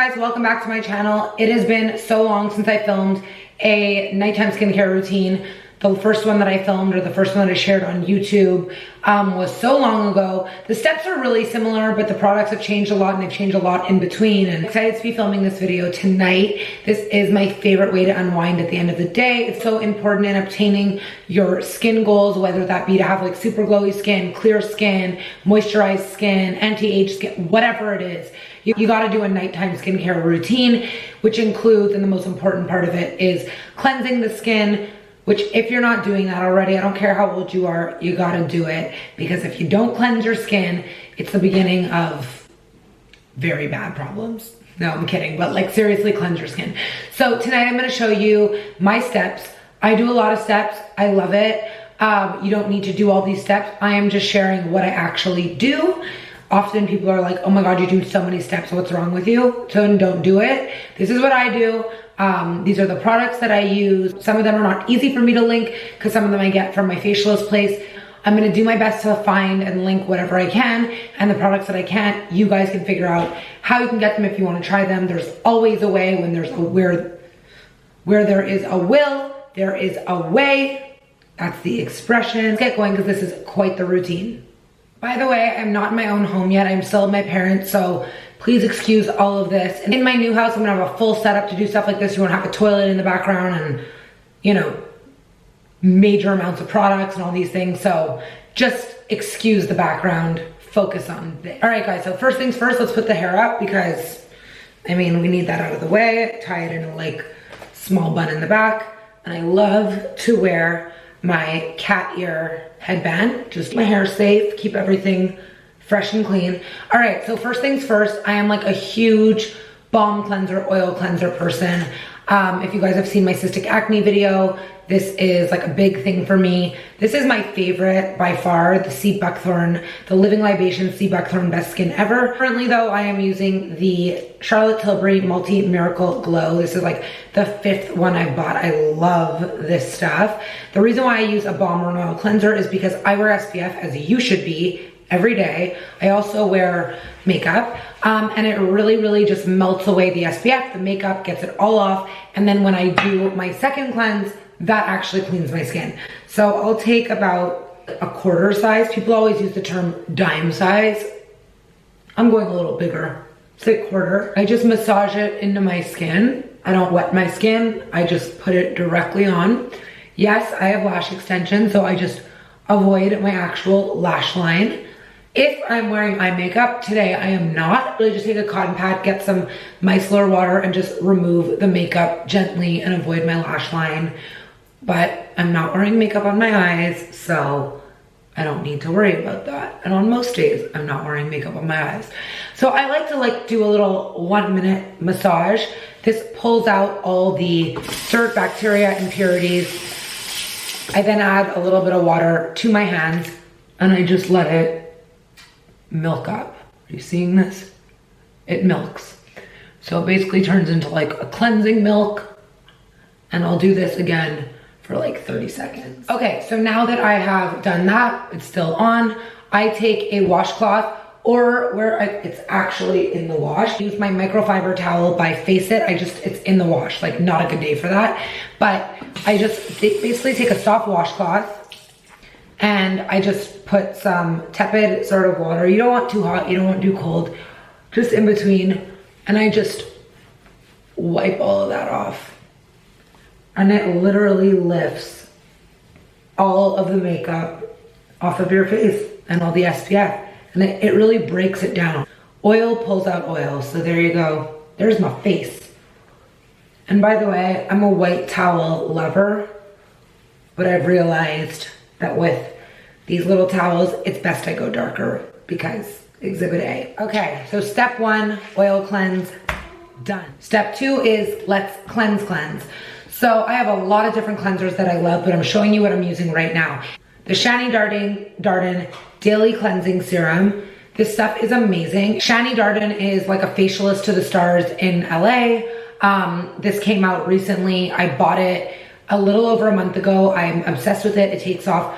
guys, welcome back to my channel. It has been so long since I filmed a nighttime skincare routine. The first one that I filmed, or the first one that I shared on YouTube, was so long ago. The steps are really similar, but the products have changed a lot, and they've changed a lot in between. And I'm excited to be filming this video tonight. This is my favorite way to unwind at the end of the day. It's so important in obtaining your skin goals, whether that be to have like super glowy skin, clear skin, moisturized skin, anti-age skin, whatever it is. You gotta do a nighttime skincare routine, which includes, and the most important part of it is cleansing the skin, which if you're not doing that already, I don't care how old you are, you gotta do it. Because if you don't cleanse your skin, it's the beginning of very bad problems. No, I'm kidding, but like seriously cleanse your skin. So tonight I'm gonna show you my steps. I do a lot of steps, I love it. You don't need to do all these steps. I am just sharing what I actually do. Often people are like, oh my God, you do so many steps, what's wrong with you? So don't do it. This is what I do. These are the products that I use. Some of them are not easy for me to link because some of them I get from my facialist place. I'm gonna do my best to find and link whatever I can, and the products that I can't, you guys can figure out how you can get them if you wanna try them. There's always a way. When there's a where there is a will, there is a way. That's the expression. Let's get going because this is quite the routine. By the way, I'm not in my own home yet. I'm still at my parents', so please excuse all of this. And in my new house, I'm gonna have a full setup to do stuff like this. You won't have a toilet in the background and, you know, major amounts of products and all these things. So just excuse the background, focus on this. All right, guys, so first things first, let's put the hair up because, I mean, we need that out of the way. Tie it in a like small bun in the back. And I love to wear my cat ear headband, just keep my hair safe, keep everything fresh and clean. All right, so first things first, I am like a huge balm cleanser, oil cleanser person. If you guys have seen my cystic acne video, this is like a big thing for me. This is my favorite by far, the Sea Buckthorn, the Living Libation Sea Buckthorn Best Skin Ever. Currently though, I am using the Charlotte Tilbury Multi Miracle Glow. This is like the 5th one I've bought. I love this stuff. The reason why I use a balm or an oil cleanser is because I wear SPF, as you should be, every day. I also wear makeup, and it really just melts away the SPF, the makeup, gets it all off. And then when I do my second cleanse, that actually cleans my skin. So I'll take about a quarter size. People always use the term dime size. I'm going a little bigger, say quarter. I just massage it into my skin. I don't wet my skin. I just put it directly on. Yes, I have lash extensions, so I just avoid my actual lash line. If I'm wearing eye makeup, today I am not. Really just take a cotton pad, get some micellar water, and just remove the makeup gently and avoid my lash line. But I'm not wearing makeup on my eyes, so I don't need to worry about that. And on most days, I'm not wearing makeup on my eyes. So I like to do a little 1-minute massage. This pulls out all the dirt, bacteria, impurities. I then add a little bit of water to my hands, and I just let it milk up. Are you seeing this? It milks. So it basically turns into like a cleansing milk, and I'll do this again for like 30 seconds. Okay, so now that I have done that, it's still on, I take a washcloth, or where it's actually in the wash. Use my microfiber towel by Face It. It's in the wash, like not a good day for that. But I just basically take a soft washcloth, and I just put some tepid sort of water. You don't want too hot, you don't want too cold, just in between. And I just wipe all of that off. And it literally lifts all of the makeup off of your face and all the SPF. And it really breaks it down. Oil pulls out oil, so there you go. There's my face. And by the way, I'm a white towel lover, but I've realized that with these little towels, it's best I go darker because exhibit A. Okay, so step 1, oil cleanse, done. Step 2 is let's cleanse. So I have a lot of different cleansers that I love, but I'm showing you what I'm using right now. The Shani Darden Daily Cleansing Serum. This stuff is amazing. Shani Darden is like a facialist to the stars in LA. This came out recently. I bought it a little over a month ago. I'm obsessed with it. It takes off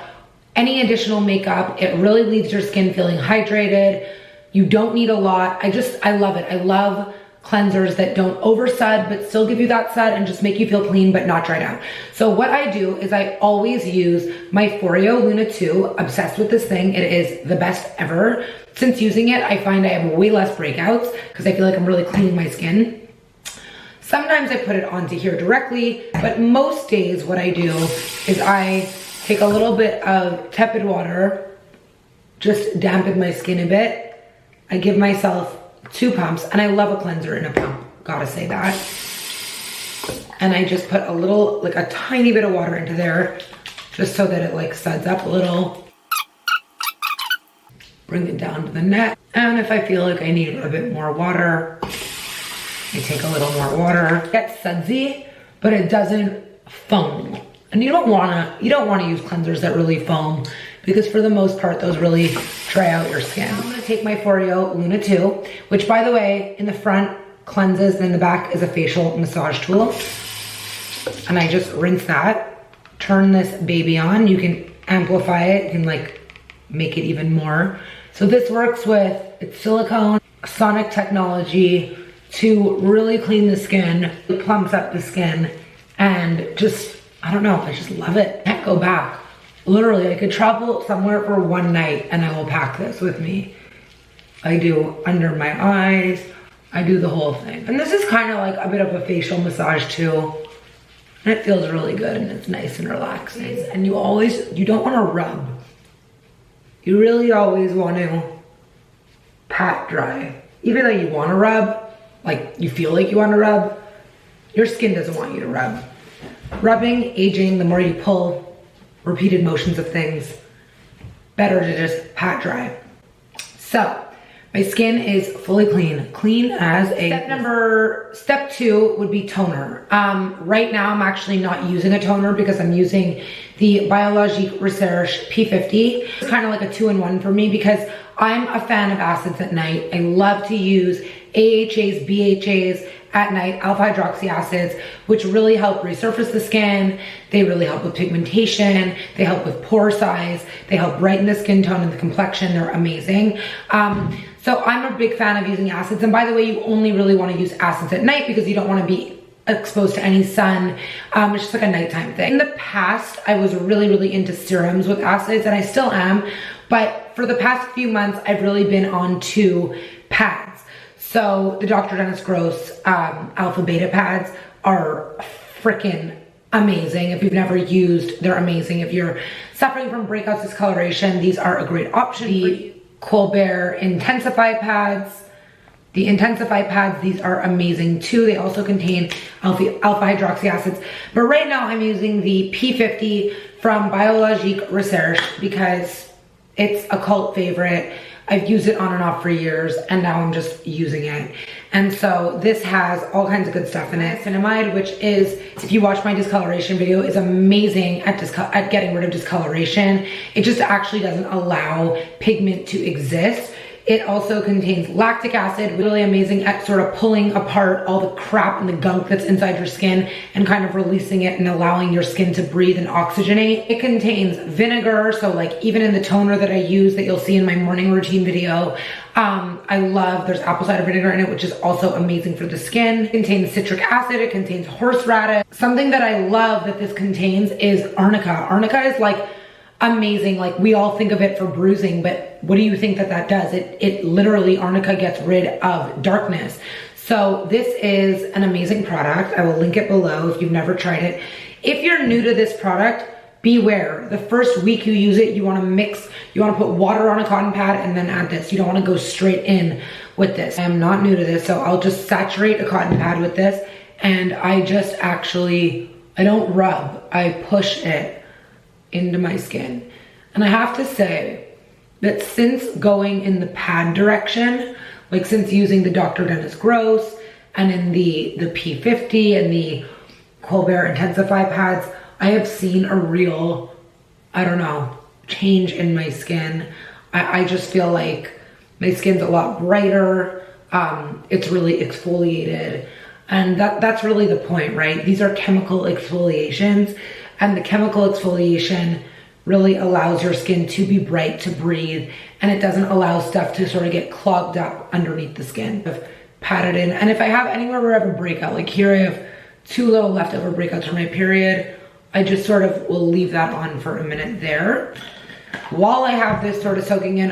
any additional makeup. It really leaves your skin feeling hydrated. You don't need a lot. I love it. I love cleansers that don't over sud but still give you that sud and just make you feel clean but not dried out. So what I do is I always use my Foreo Luna 2. Obsessed with this thing. It is the best ever. Since using it, I find I have way less breakouts because I feel like I'm really cleaning my skin. Sometimes I put it onto here directly, but most days what I do is I take a little bit of tepid water, just dampen my skin a bit. I give myself 2 pumps, and I love a cleanser in a pump, gotta say that. And I just put a little, like a tiny bit of water into there, just so that it like suds up a little. Bring it down to the neck. And if I feel like I need a bit more water, I take a little more water. It gets sudsy, but it doesn't foam. And you don't wanna use cleansers that really foam, because for the most part, those really dry out your skin. I'm gonna take my Foreo Luna 2, which by the way, in the front cleanses and in the back is a facial massage tool. And I just rinse that, turn this baby on. You can amplify it, you can like make it even more. So this works with, it's silicone, sonic technology to really clean the skin. It plumps up the skin and just, I don't know, I just love it. I can't go back. Literally, I could travel somewhere for one night and I will pack this with me. I do under my eyes, I do the whole thing. And this is kind of like a bit of a facial massage too. And it feels really good and it's nice and relaxing. And you don't want to rub. You really always want to pat dry. Even though you want to rub, like you feel like you want to rub, your skin doesn't want you to rub. Rubbing, aging, the more you pull, repeated motions of things, better to just pat dry. So my skin is fully clean as a step 2 would be toner. Right now I'm actually not using a toner because I'm using the Biologique Reserche P50. It's kind of like a 2-in-1 for me because I'm a fan of acids at night. I love to use AHAs, BHAs at night, alpha hydroxy acids, which really help resurface the skin. They really help with pigmentation. They help with pore size. They help brighten the skin tone and the complexion. They're amazing. So I'm a big fan of using acids. And by the way, you only really want to use acids at night because you don't want to be exposed to any sun. It's just like a nighttime thing. In the past, I was really into serums with acids, and I still am. But for the past few months, I've really been on 2 pads. So the Dr. Dennis Gross alpha beta pads are freaking amazing. If you've never used, they're amazing. If you're suffering from breakouts, discoloration, these are a great option. The Colbert Intensify pads. The Intensify pads, these are amazing too. They also contain alpha hydroxy acids. But right now I'm using the P50 from Biologique Reserche because it's a cult favorite. I've used it on and off for years and now I'm just using it. And so this has all kinds of good stuff in it. Niacinamide, which is, if you watch my discoloration video, is amazing at getting rid of discoloration. It just actually doesn't allow pigment to exist. It also contains lactic acid, really amazing at sort of pulling apart all the crap and the gunk that's inside your skin and kind of releasing it and allowing your skin to breathe and oxygenate. It contains vinegar, so like even in the toner that I use that you'll see in my morning routine video, I love, there's apple cider vinegar in it, which is also amazing for the skin. It contains citric acid, it contains horseradish. Something that I love that this contains is arnica. Arnica is like amazing, like we all think of it for bruising, but what do you think that does? It literally, arnica gets rid of darkness. So this is an amazing product. I will link it below if you've never tried it. If you're new to this product, beware. The first week you use it, you wanna mix, you wanna put water on a cotton pad and then add this. You don't wanna go straight in with this. I am not new to this, so I'll just saturate a cotton pad with this and I just actually, I don't rub, I push it into my skin. And I have to say that since going in the pad direction, like since using the Dr. Dennis Gross and in the P50 and the Colbert Intensify pads, I have seen a real, I don't know, change in my skin. I just feel like my skin's a lot brighter. It's really exfoliated. And that's really the point, right? These are chemical exfoliations. And the chemical exfoliation really allows your skin to be bright, to breathe, and it doesn't allow stuff to sort of get clogged up underneath the skin. Of pat it in. And if I have anywhere where I have a breakout, like here I have 2 little leftover breakouts from my period, I just sort of will leave that on for a minute there. While I have this sort of soaking in,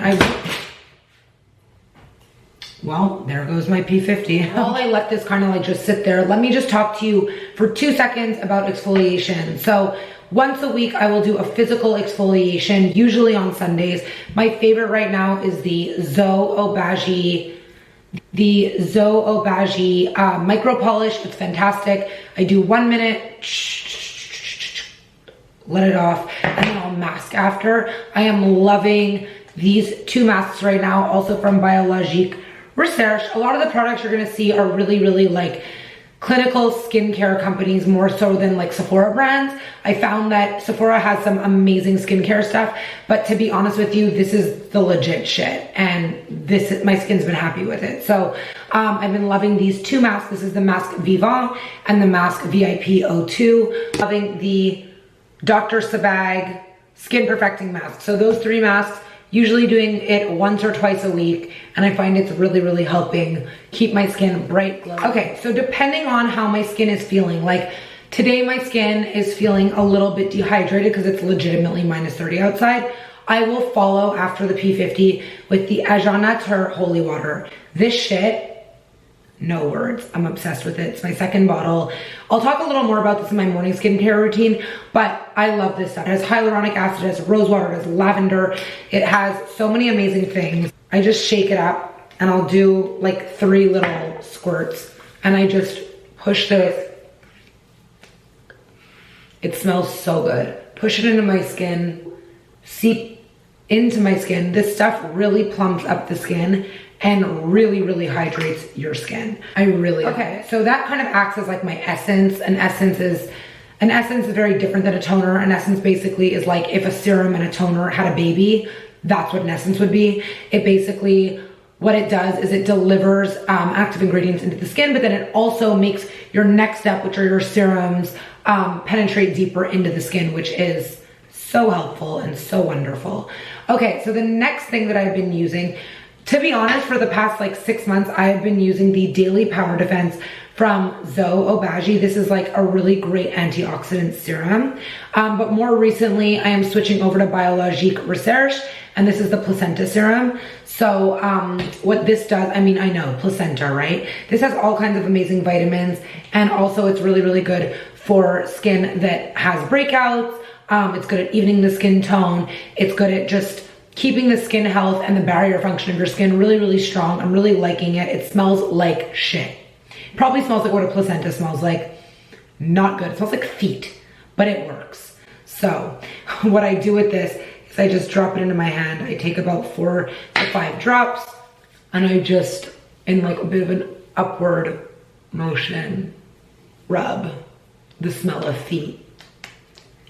well, there goes my P50. While I let this kind of like just sit there, let me just talk to you for 2 seconds about exfoliation. So once a week, I will do a physical exfoliation, usually on Sundays. My favorite right now is the Obagi micro polish. It's fantastic. I do 1 minute, let it off, and then I'll mask after. I am loving these 2 masks right now, also from Biologique. Reserche. A lot of the products you're gonna see are really, really like clinical skincare companies, more so than like Sephora brands. I found that Sephora has some amazing skincare stuff, but to be honest with you, this is the legit shit, and my skin's been happy with it. So I've been loving these 2 masks. This is the Masque Vivant and the Masque VIP 02. Loving the Dr. Sabag Skin Perfecting Mask. So those 3 masks, usually doing it once or twice a week, and I find it's really, really helping keep my skin bright, glowing. Okay, so depending on how my skin is feeling, like today my skin is feeling a little bit dehydrated because it's legitimately -30 outside, I will follow after the P50 with the Agent Nature Holy Water. This shit, no words. I'm obsessed with it. It's my 2nd bottle. I'll talk a little more about this in my morning skincare routine, but I love this stuff. It has hyaluronic acid, it has rose water, it has lavender. It has so many amazing things. I just shake it up and I'll do like 3 little squirts and I just push this. It smells so good. Push it into my skin, seep into my skin. This stuff really plumps up the skin and really, really hydrates your skin. I really love it. So that kind of acts as like my essence. An essence is very different than a toner. An essence basically is like if a serum and a toner had a baby, that's what an essence would be. It basically, what it does is it delivers active ingredients into the skin, but then it also makes your next step, which are your serums, penetrate deeper into the skin, which is so helpful and so wonderful. Okay, so the next thing that I've been using, to be honest, for the past like 6 months, I have been using the Daily Power Defence from Obagi. This is like a really great antioxidant serum. But more recently, I am switching over to Biologique Reserche, and this is the Placenta serum. So what this does, I mean, I know, placenta, right? This has all kinds of amazing vitamins, and also it's really, really good for skin that has breakouts. It's good at evening the skin tone. It's good at just keeping the skin health and the barrier function of your skin really, really strong. I'm really liking it. It smells like shit. It probably smells like what a placenta smells like. Not good. It smells like feet, but it works. So what I do with this is I just drop it into my hand. I take about 4 to 5 drops and I just, in like a bit of an upward motion, rub the smell of feet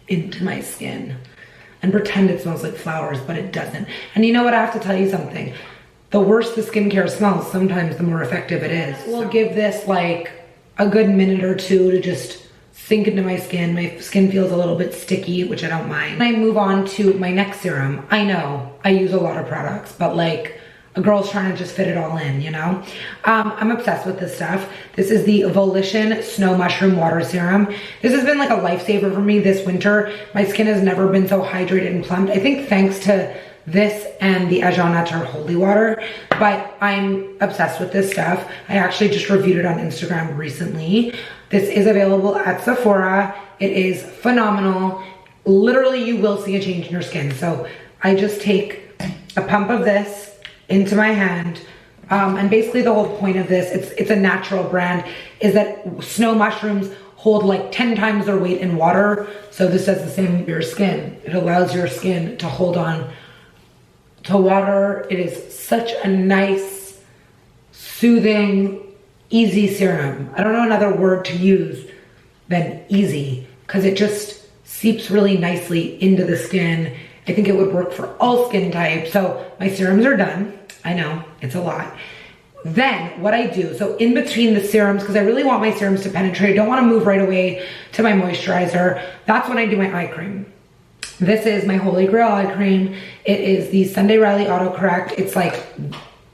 into my skin and pretend it smells like flowers, but it doesn't. And you know what, I have to tell you something. The worse the skincare smells, sometimes the more effective it is. We'll give this like a good minute or 2 to just sink into my skin. My skin feels a little bit sticky, which I don't mind. I move on to my next serum. I know I use a lot of products, but like a girl's trying to just fit it all in, you know? I'm obsessed with this stuff. This is the Volition Snow Mushroom Water Serum. This has been like a lifesaver for me this winter. My skin has never been so hydrated and plumped. I think thanks to this and the Agent Nature Holy Water, but I'm obsessed with this stuff. I actually just reviewed it on Instagram recently. This is available at Sephora. It is phenomenal. Literally, you will see a change in your skin. So I just take a pump of this into my hand, and basically the whole point of this, it's a natural brand, is that snow mushrooms hold like 10 times their weight in water. So this does the same with your skin. It allows your skin to hold on to water. It is such a nice, soothing, easy serum. I don't know another word to use than easy, because it just seeps really nicely into the skin. I think it would work for all skin types. So my serums are done. I know, it's a lot. Then what I do, so in between the serums, because I really want my serums to penetrate, I don't want to move right away to my moisturizer, that's when I do my eye cream. This is my Holy Grail eye cream. It is the Sunday Riley Auto Correct. It's like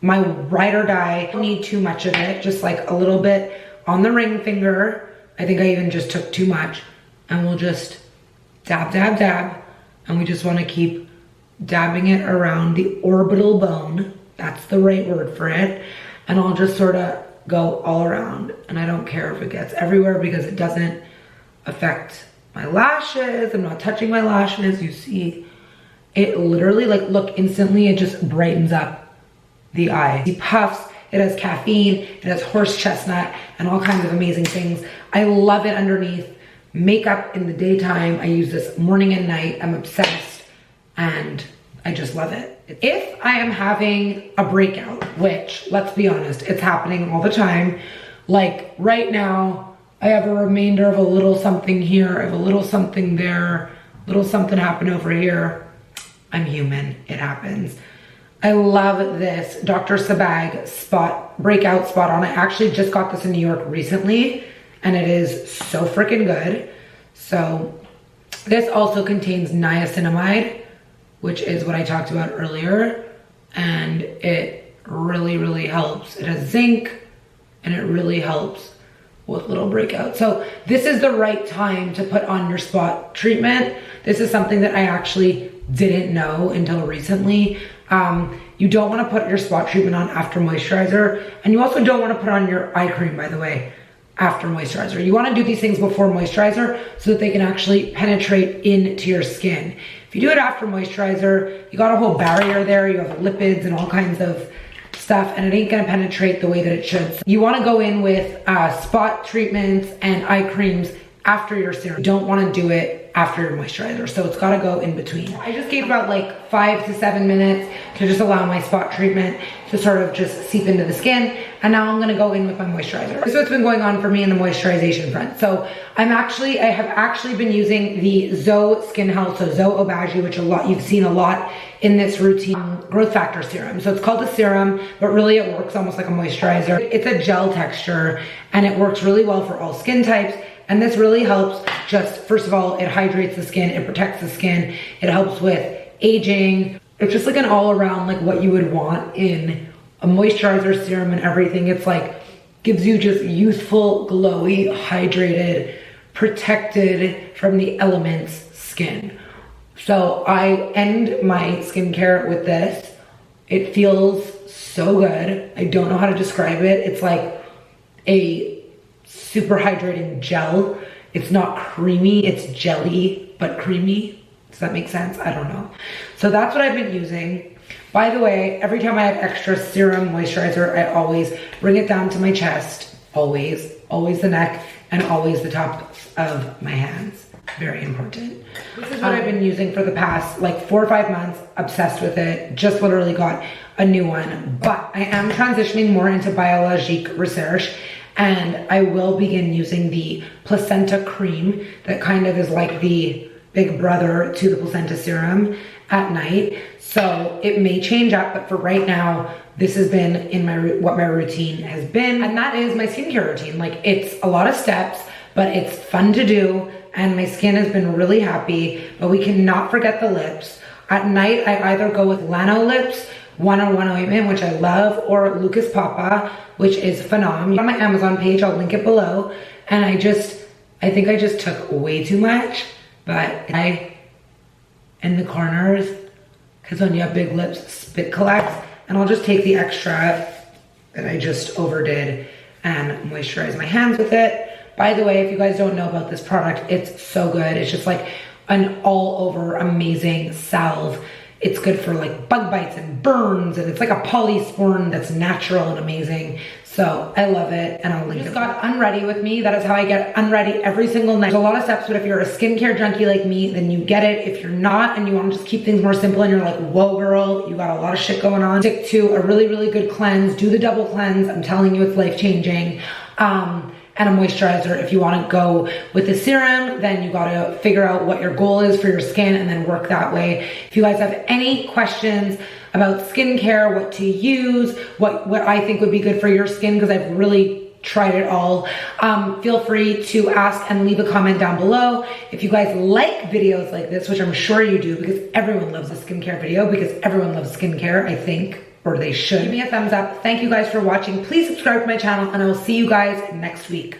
my ride or die. I don't need too much of it, just like a little bit on the ring finger. I think I even just took too much. And we'll just dab, dab, dab. And we just want to keep dabbing it around the orbital bone. That's the right word for it. And I'll just sort of go all around. And I don't care if it gets everywhere because it doesn't affect my lashes. I'm not touching my lashes. You see, it literally, like, look, instantly it just brightens up the eye. It puffs, it has caffeine, it has horse chestnut, and all kinds of amazing things. I love it underneath makeup in the daytime. I use this morning and night. I'm obsessed, and I just love it. If I am having a breakout, which, let's be honest, it's happening all the time. Like right now, I have a remainder of a little something here, I have a little something there, little something happened over here. I'm human, it happens. I love this Dr. Sabag breakout spot on. I actually just got this in New York recently, and it is so freaking good. So this also contains niacinamide, which is what I talked about earlier, and it really, really helps. It has zinc, and it really helps with little breakouts. So this is the right time to put on your spot treatment. This is something that I actually didn't know until recently. You don't want to put your spot treatment on after moisturizer, and you also don't want to put on your eye cream, by the way, after moisturizer. You want to do these things before moisturizer so that they can actually penetrate into your skin. If you do it after moisturizer, you got a whole barrier there, you have lipids and all kinds of stuff, and it ain't gonna penetrate the way that it should. So you wanna go in with spot treatments and eye creams after your serum. You don't wanna do it after your moisturizer, so it's gotta go in between. I just gave about like 5 to 7 minutes to just allow my spot treatment to sort of just seep into the skin, and now I'm gonna go in with my moisturizer. This is what's been going on for me in the moisturization front. So I have actually been using the Zoe Skin Health, so Zoe Obagi, which you've seen a lot in this routine, growth factor serum. So it's called a serum, but really it works almost like a moisturizer. It's a gel texture, and it works really well for all skin types. And this really helps just, first of all, it hydrates the skin, it protects the skin, it helps with aging. It's just like an all around, like what you would want in a moisturizer, serum, and everything. It's like, gives you just youthful, glowy, hydrated, protected from the elements skin. So I end my skincare with this. It feels so good. I don't know how to describe it. It's like a super hydrating gel. It's not creamy, it's jelly, but creamy. Does that make sense? I don't know. So that's what I've been using. By the way, every time I have extra serum moisturizer, I always bring it down to my chest. Always the neck, and always the top of my hands. Very important. This is what I've been using for the past like 4 or 5 months. Obsessed with it. Just literally got a new one. But I am transitioning more into Biologique Reserche, and I will begin using the Placenta cream that kind of is like the big brother to the Placenta serum at night. So it may change up, but for right now, this has been in what my routine has been, and that is my skincare routine. Like, it's a lot of steps, but it's fun to do, and my skin has been really happy. But we cannot forget the lips. At night, I either go with Lano Lips 101 ointment, which I love, or Lucas Papa, which is phenomenal. On my Amazon page, I'll link it below. And I think I just took way too much, but in the corners, because when you have big lips, spit collects, and I'll just take the extra that I just overdid and moisturize my hands with it. By the way, if you guys don't know about this product, it's so good. It's just like an all over amazing salve. It's good for like bug bites and burns, and it's like a polysporin that's natural and amazing. So I love it, and I'll link it. Just got unready with me. That is how I get unready every single night. There's a lot of steps, but if you're a skincare junkie like me, then you get it. If you're not, and you want to just keep things more simple, and you're like, whoa girl, you got a lot of shit going on, stick to a really, really good cleanse. Do the double cleanse. I'm telling you, it's life-changing. And a moisturizer. If you want to go with the serum, then you got to figure out what your goal is for your skin and then work that way. If you guys have any questions about skincare, what to use, what I think would be good for your skin, because I've really tried it all, feel free to ask and leave a comment down below. If you guys like videos like this, which I'm sure you do, because everyone loves a skincare video, because everyone loves skincare, I think. or they should. Give me a thumbs up. Thank you guys for watching. Please subscribe to my channel, and I will see you guys next week.